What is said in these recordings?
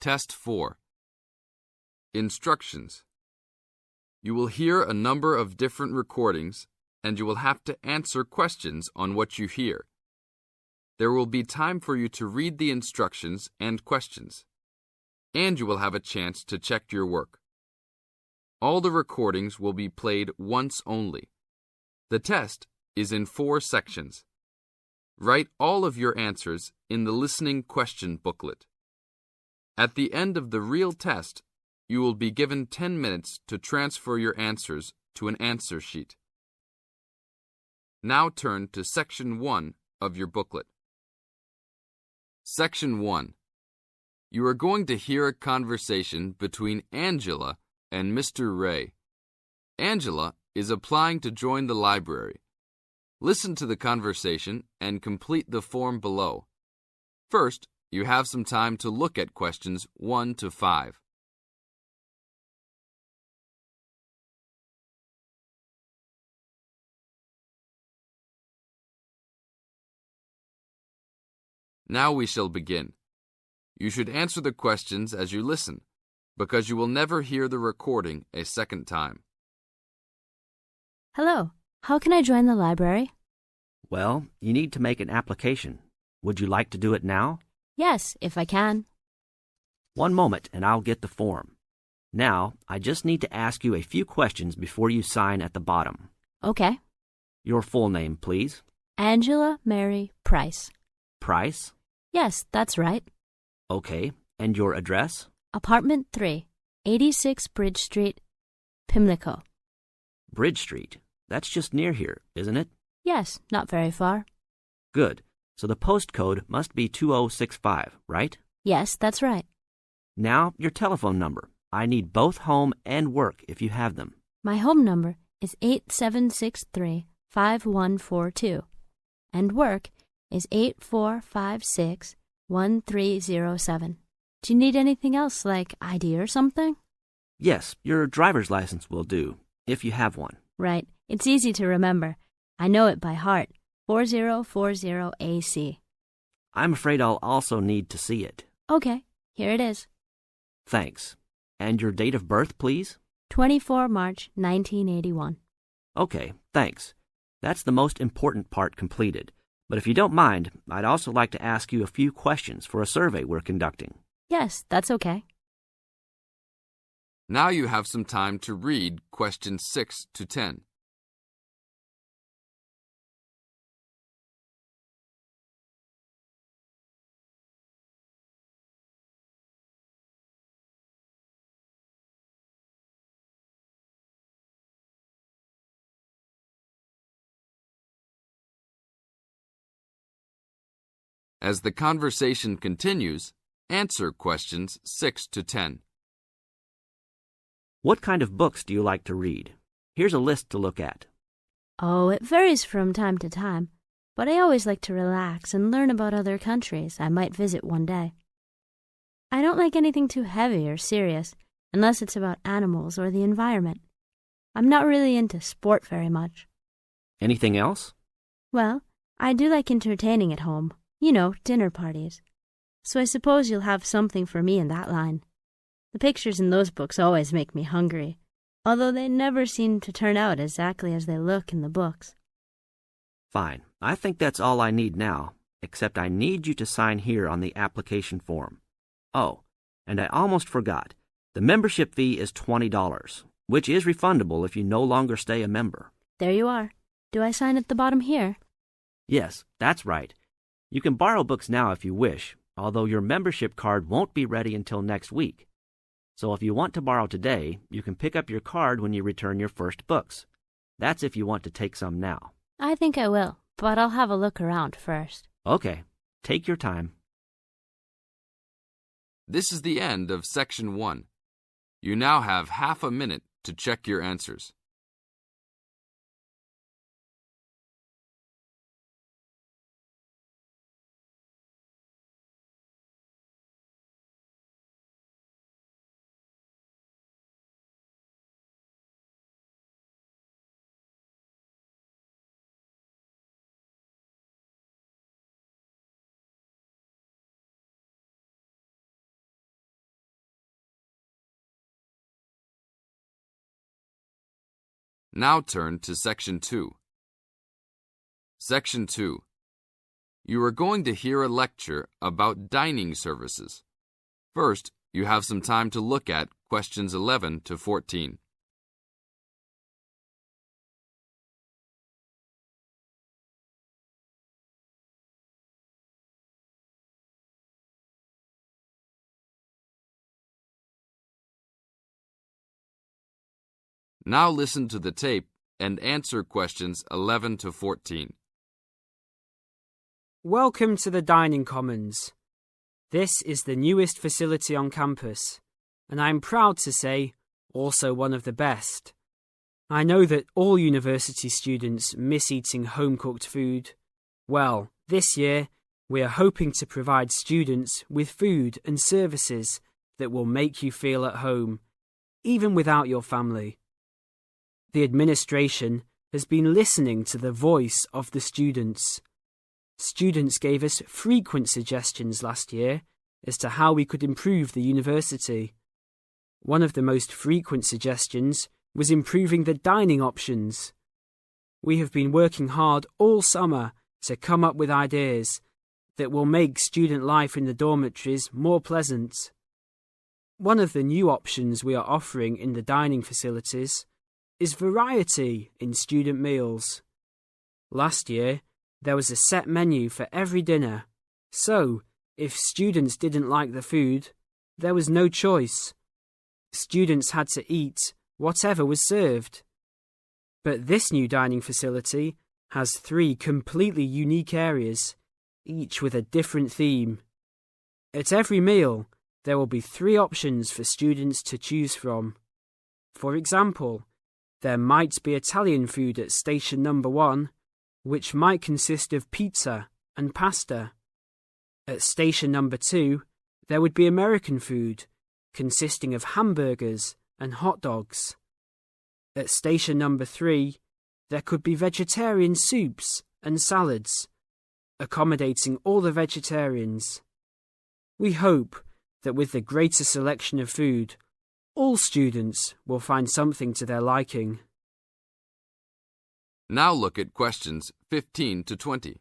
Test 4. Instructions. You will hear a number of different recordings, and you will have to answer questions on what you hear. There will be time for you to read the instructions and questions, and you will have a chance to check your work. All the recordings will be played once only. The test is in 4 sections. Write all of your answers in the listening question booklet. At the end of the real test, you will be given 10 minutes to transfer your answers to an answer sheet. Now turn to Section 1 of your booklet. Section 1. You are going to hear a conversation between Angela and Mr. Ray. Angela is applying to join the library. Listen to the conversation and complete the form below. First, you have some time to look at questions 1 to 5. Now we shall begin. You should answer the questions as you listen, because you will never hear the recording a second time. Hello, how can I join the library? Well, you need to make an application. Would you like to do it now? Yes, if I can. One moment and I'll get the form. Now, I just need to ask you a few questions before you sign at the bottom. Okay. Your full name, please. Angela Mary Price. Price? Yes, that's right. Okay. And your address? Apartment 3, 86 Bridge Street, Pimlico. Bridge Street. That's just near here, isn't it? Yes, not very far. Good. So the postcode must be 2065, right? Yes, that's right. Now, your telephone number. I need both home and work if you have them. My home number is 8763-5142, and work is 8456-1307. Do you need anything else, like ID or something? Yes, your driver's license will do, if you have one. Right. It's easy to remember. I know it by heart. 4040AC. I'm afraid I'll also need to see it. Okay, here it is. Thanks. And your date of birth, please? 24 March 1981. Okay, thanks. That's the most important part completed. But if you don't mind, I'd also like to ask you a few questions for a survey we're conducting. Yes, that's okay. Now you have some time to read questions 6 to 10. As the conversation continues, answer questions 6 to 10. What kind of books do you like to read? Here's a list to look at. Oh, it varies from time to time, but I always like to relax and learn about other countries I might visit one day. I don't like anything too heavy or serious, unless it's about animals or the environment. I'm not really into sport very much. Anything else? Well, I do like entertaining at home. You know, dinner parties. So I suppose you'll have something for me in that line. The pictures in those books always make me hungry, although they never seem to turn out exactly as they look in the books. Fine. I think that's all I need now, except I need you to sign here on the application form. Oh, and I almost forgot. The membership fee is $20, which is refundable if you no longer stay a member. There you are. Do I sign at the bottom here? Yes, that's right. You can borrow books now if you wish, although your membership card won't be ready until next week. So if you want to borrow today, you can pick up your card when you return your first books. That's if you want to take some now. I think I will, but I'll have a look around first. Okay, take your time. This is the end of Section 1. You now have half a minute to check your answers. Now turn to Section 2. Section 2. You are going to hear a lecture about dining services. First, you have some time to look at questions 11 to 14. Now listen to the tape and answer questions 11 to 14. Welcome to the Dining Commons. This is the newest facility on campus, and I'm proud to say, also one of the best. I know that all university students miss eating home-cooked food. Well, this year, we are hoping to provide students with food and services that will make you feel at home, even without your family. The administration has been listening to the voice of the students. Students gave us frequent suggestions last year as to how we could improve the university. One of the most frequent suggestions was improving the dining options. We have been working hard all summer to come up with ideas that will make student life in the dormitories more pleasant. One of the new options we are offering in the dining facilities is variety in student meals. Last year, there was a set menu for every dinner, so if students didn't like the food, there was no choice. Students had to eat whatever was served. But this new dining facility has 3 completely unique areas, each with a different theme. At every meal, there will be 3 options for students to choose from. For example, there might be Italian food at station number 1, which might consist of pizza and pasta. At station number 2, there would be American food, consisting of hamburgers and hot dogs. At station number 3, there could be vegetarian soups and salads, accommodating all the vegetarians. We hope that with the greater selection of food, all students will find something to their liking. Now look at questions 15 to 20.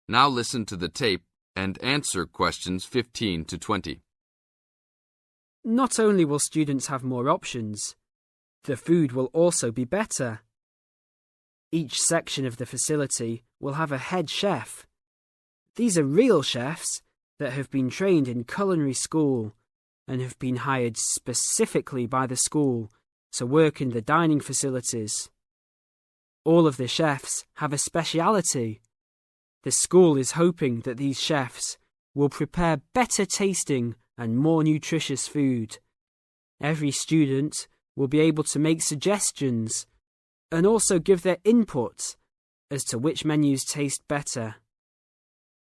Now listen to the tape and answer questions 15 to 20. Not only will students have more options, the food will also be better. Each section of the facility will have a head chef. These are real chefs that have been trained in culinary school and have been hired specifically by the school to work in the dining facilities. All of the chefs have a speciality. The school is hoping that these chefs will prepare better tasting and more nutritious food. Every student will be able to make suggestions and also give their input as to which menus taste better.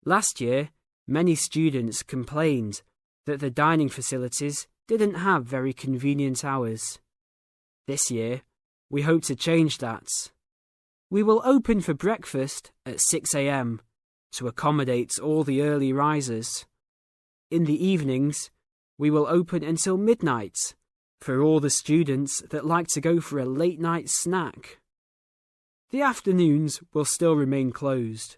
Last year, many students complained that the dining facilities didn't have very convenient hours. This year, we hope to change that. We will open for breakfast at 6 a.m. to accommodate all the early risers. In the evenings, we will open until midnight for all the students that like to go for a late-night snack. The afternoons will still remain closed,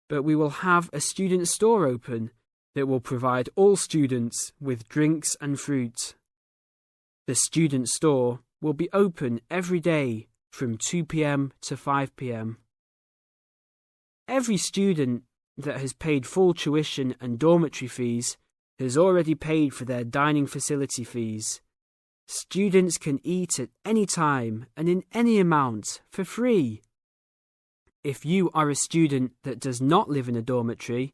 but we will have a student store open that will provide all students with drinks and fruit. The student store will be open every day from 2 p.m. to 5 p.m. Every student that has paid full tuition and dormitory fees has already paid for their dining facility fees. Students can eat at any time and in any amount for free. If you are a student that does not live in a dormitory,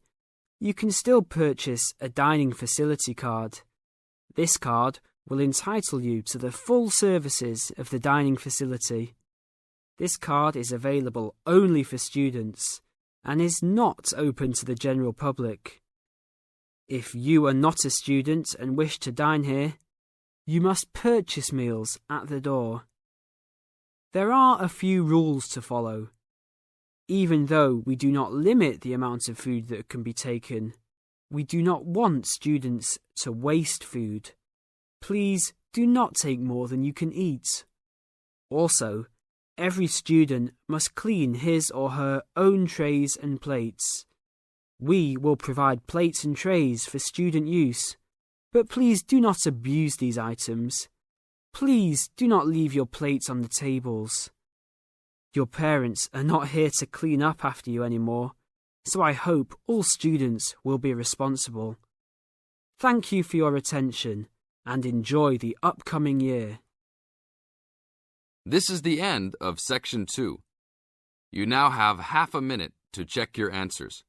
you can still purchase a dining facility card. This card will entitle you to the full services of the dining facility. This card is available only for students and is not open to the general public. If you are not a student and wish to dine here, you must purchase meals at the door. There are a few rules to follow. Even though we do not limit the amount of food that can be taken, we do not want students to waste food. Please do not take more than you can eat. Also, every student must clean his or her own trays and plates. We will provide plates and trays for student use, but please do not abuse these items. Please do not leave your plates on the tables. Your parents are not here to clean up after you anymore, so I hope all students will be responsible. Thank you for your attention and enjoy the upcoming year. This is the end of Section 2. You now have half a minute to check your answers.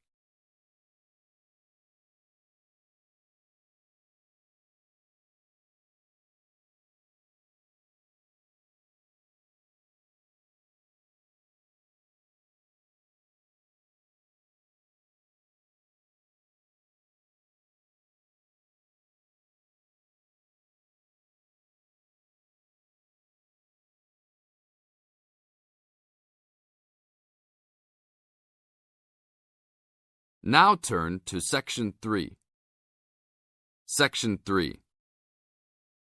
Now turn to Section 3. Section 3.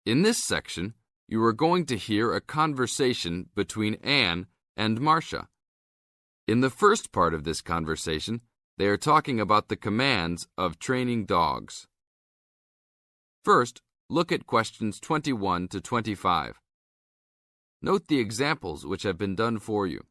In this section, you are going to hear a conversation between Anne and Marcia. In the first part of this conversation, they are talking about the commands of training dogs. First, look at questions 21 to 25. Note the examples which have been done for you.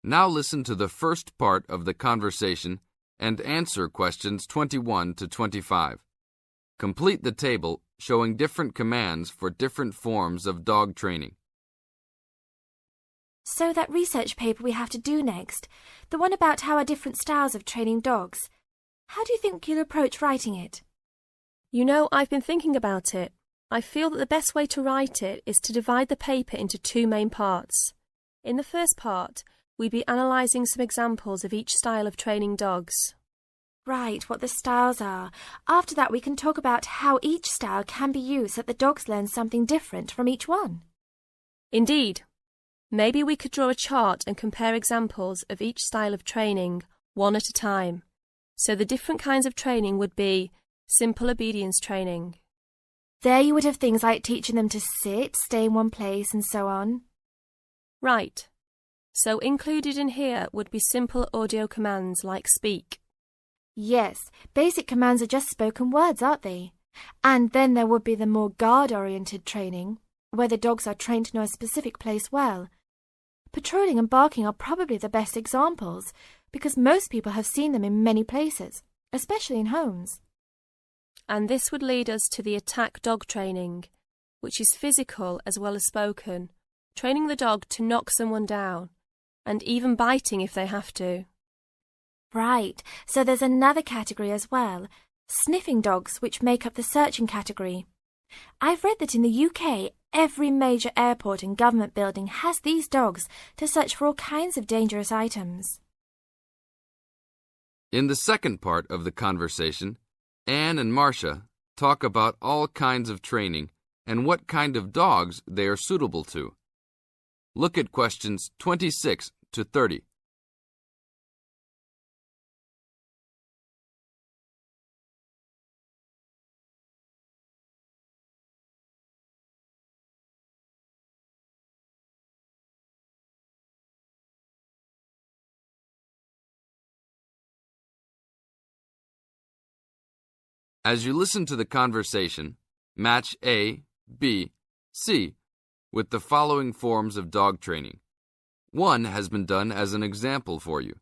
Now listen to the first part of the conversation and answer questions 21 to 25. Complete the table showing different commands for different forms of dog training. So that research paper we have to do next, the one about how are different styles of training dogs, how do you think you'll approach writing it? You know, I've been thinking about it. I feel that the best way to write it is to divide the paper into two main parts. In the first part, we'd be analysing some examples of each style of training dogs. Right, what the styles are. After that we can talk about how each style can be used so that the dogs learn something different from each one. Indeed. Maybe we could draw a chart and compare examples of each style of training, one at a time. So the different kinds of training would be simple obedience training. There you would have things like teaching them to sit, stay in one place and so on. Right. So included in here would be simple audio commands like speak. Yes, basic commands are just spoken words, aren't they? And then there would be the more guard-oriented training, where the dogs are trained to know a specific place well. Patrolling and barking are probably the best examples, because most people have seen them in many places, especially in homes. And this would lead us to the attack dog training, which is physical as well as spoken, training the dog to knock someone down, and even biting if they have to. Right, so there's another category as well, sniffing dogs, which make up the searching category. I've read that in the UK, every major airport and government building has these dogs to search for all kinds of dangerous items. In the second part of the conversation, Anne and Marcia talk about all kinds of training and what kind of dogs they are suitable to. Look at questions 26 to 30. As you listen to the conversation, match A, B, C with the following forms of dog training. One has been done as an example for you.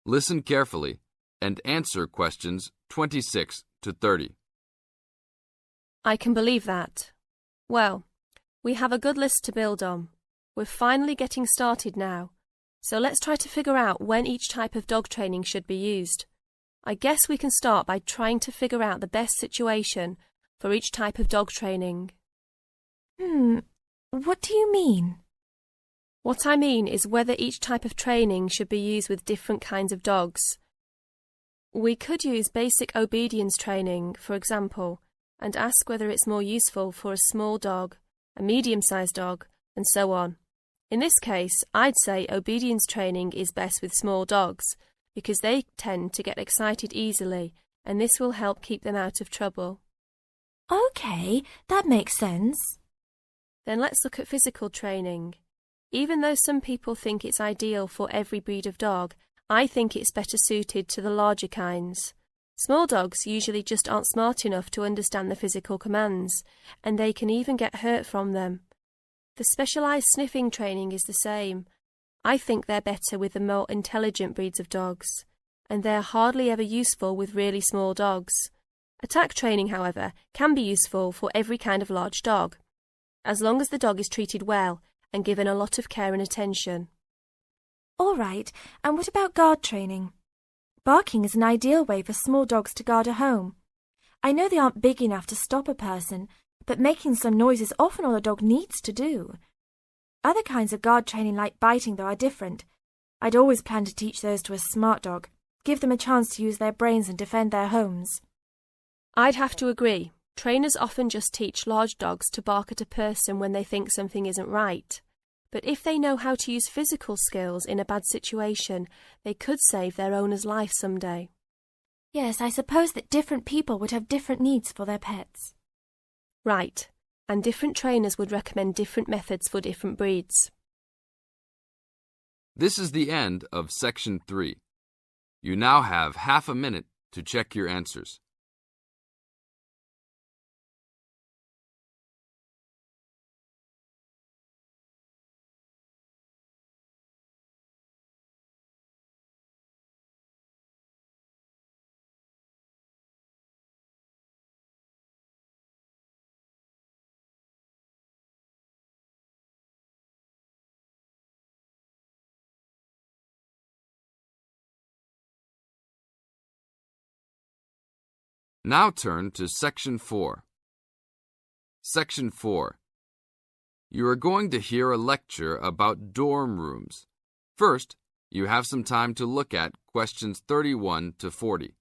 Listen carefully and answer questions 26 to 30. I can believe that. Well, we have a good list to build on. We're finally getting started now, so let's try to figure out when each type of dog training should be used. I guess we can start by trying to figure out the best situation for each type of dog training. What do you mean? What I mean is whether each type of training should be used with different kinds of dogs. We could use basic obedience training, for example, and ask whether it's more useful for a small dog, a medium-sized dog, and so on. In this case, I'd say obedience training is best with small dogs, because they tend to get excited easily, and this will help keep them out of trouble. Okay, that makes sense. Then let's look at physical training. Even though some people think it's ideal for every breed of dog, I think it's better suited to the larger kinds. Small dogs usually just aren't smart enough to understand the physical commands, and they can even get hurt from them. The specialised sniffing training is the same. I think they're better with the more intelligent breeds of dogs, and they're hardly ever useful with really small dogs. Attack training, however, can be useful for every kind of large dog, as long as the dog is treated well and given a lot of care and attention. All right, and what about guard training? Barking is an ideal way for small dogs to guard a home. I know they aren't big enough to stop a person, but making some noise is often all a dog needs to do. Other kinds of guard training like biting, though, are different. I'd always plan to teach those to a smart dog, give them a chance to use their brains and defend their homes. I'd have to agree. Trainers often just teach large dogs to bark at a person when they think something isn't right. But if they know how to use physical skills in a bad situation, they could save their owner's life someday. Yes, I suppose that different people would have different needs for their pets. Right, and different trainers would recommend different methods for different breeds. This is the end of Section 3. You now have half a minute to check your answers. Now turn to Section 4. Section 4. You are going to hear a lecture about dorm rooms. First, you have some time to look at questions 31 to 40.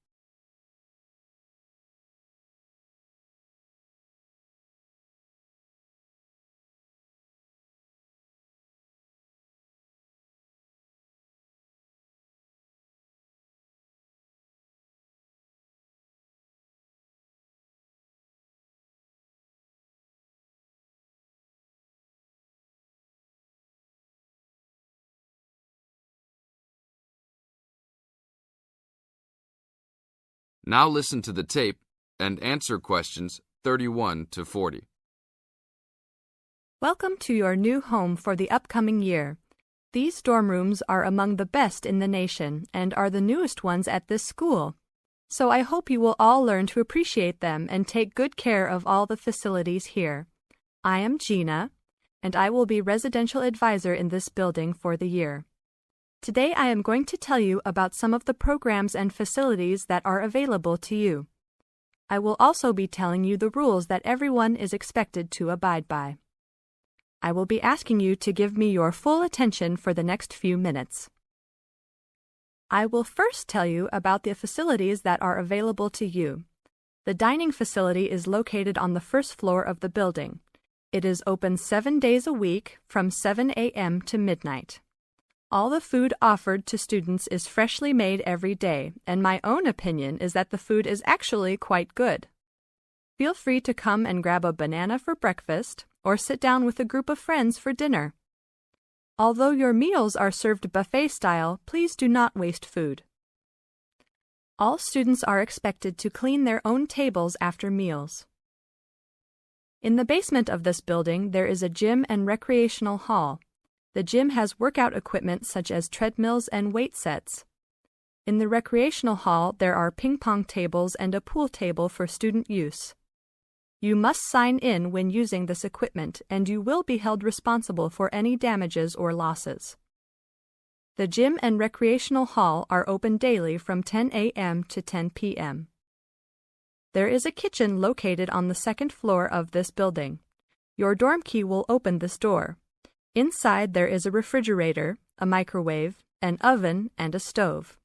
Now listen to the tape and answer questions 31 to 40. Welcome to your new home for the upcoming year. These dorm rooms are among the best in the nation and are the newest ones at this school. So I hope you will all learn to appreciate them and take good care of all the facilities here. I am Gina, and I will be residential advisor in this building for the year. Today I am going to tell you about some of the programs and facilities that are available to you. I will also be telling you the rules that everyone is expected to abide by. I will be asking you to give me your full attention for the next few minutes. I will first tell you about the facilities that are available to you. The dining facility is located on the first floor of the building. It is open 7 days a week from 7 a.m. to midnight. All the food offered to students is freshly made every day, and my own opinion is that the food is actually quite good. Feel free to come and grab a banana for breakfast or sit down with a group of friends for dinner. Although your meals are served buffet style, please do not waste food. All students are expected to clean their own tables after meals. In the basement of this building, there is a gym and recreational hall. The gym has workout equipment such as treadmills and weight sets. In the recreational hall, there are ping pong tables and a pool table for student use. You must sign in when using this equipment, and you will be held responsible for any damages or losses. The gym and recreational hall are open daily from 10 a.m. to 10 p.m. There is a kitchen located on the second floor of this building. Your dorm key will open this door. Inside there is a refrigerator, a microwave, an oven, and a stove.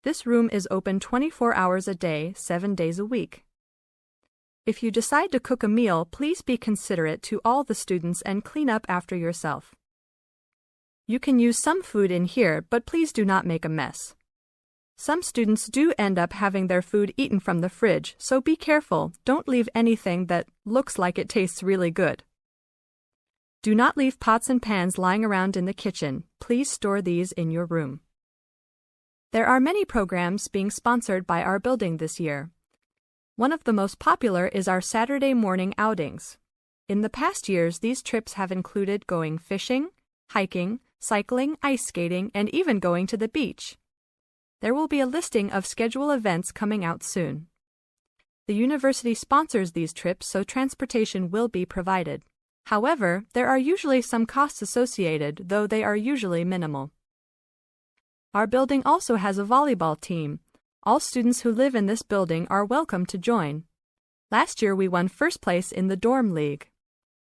This room is open 24 hours a day, 7 days a week. If you decide to cook a meal, please be considerate to all the students and clean up after yourself. You can use some food in here, but please do not make a mess. Some students do end up having their food eaten from the fridge, so be careful. Don't leave anything that looks like it tastes really good. Do not leave pots and pans lying around in the kitchen. Please store these in your room. There are many programs being sponsored by our building this year. One of the most popular is our Saturday morning outings. In the past years, these trips have included going fishing, hiking, cycling, ice skating, and even going to the beach. There will be a listing of scheduled events coming out soon. The university sponsors these trips, so transportation will be provided. However, there are usually some costs associated, though they are usually minimal. Our building also has a volleyball team. All students who live in this building are welcome to join. Last year we won first place in the dorm league.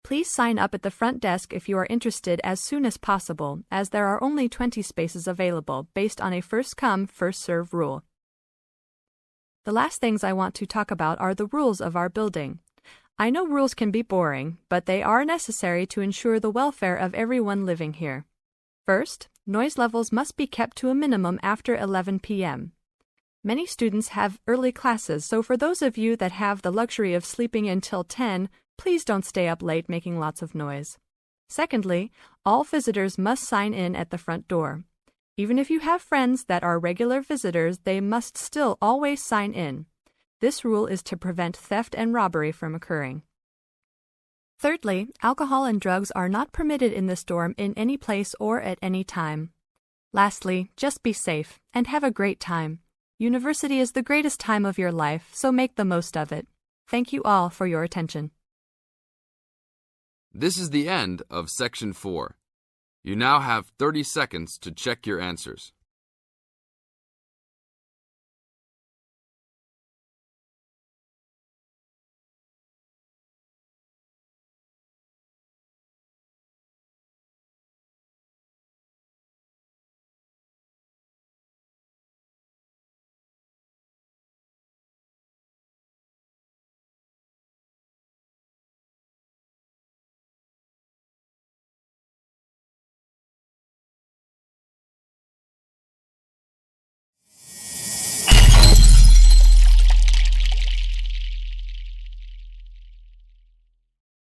Please sign up at the front desk if you are interested as soon as possible, as there are only 20 spaces available based on a first-come, first-served rule. The last things I want to talk about are the rules of our building. I know rules can be boring, but they are necessary to ensure the welfare of everyone living here. First, noise levels must be kept to a minimum after 11 p.m. Many students have early classes, so for those of you that have the luxury of sleeping until 10, please don't stay up late making lots of noise. Secondly, all visitors must sign in at the front door. Even if you have friends that are regular visitors, they must still always sign in. This rule is to prevent theft and robbery from occurring. Thirdly, alcohol and drugs are not permitted in this dorm in any place or at any time. Lastly, just be safe and have a great time. University is the greatest time of your life, so make the most of it. Thank you all for your attention. This is the end of Section 4. You now have 30 seconds to check your answers.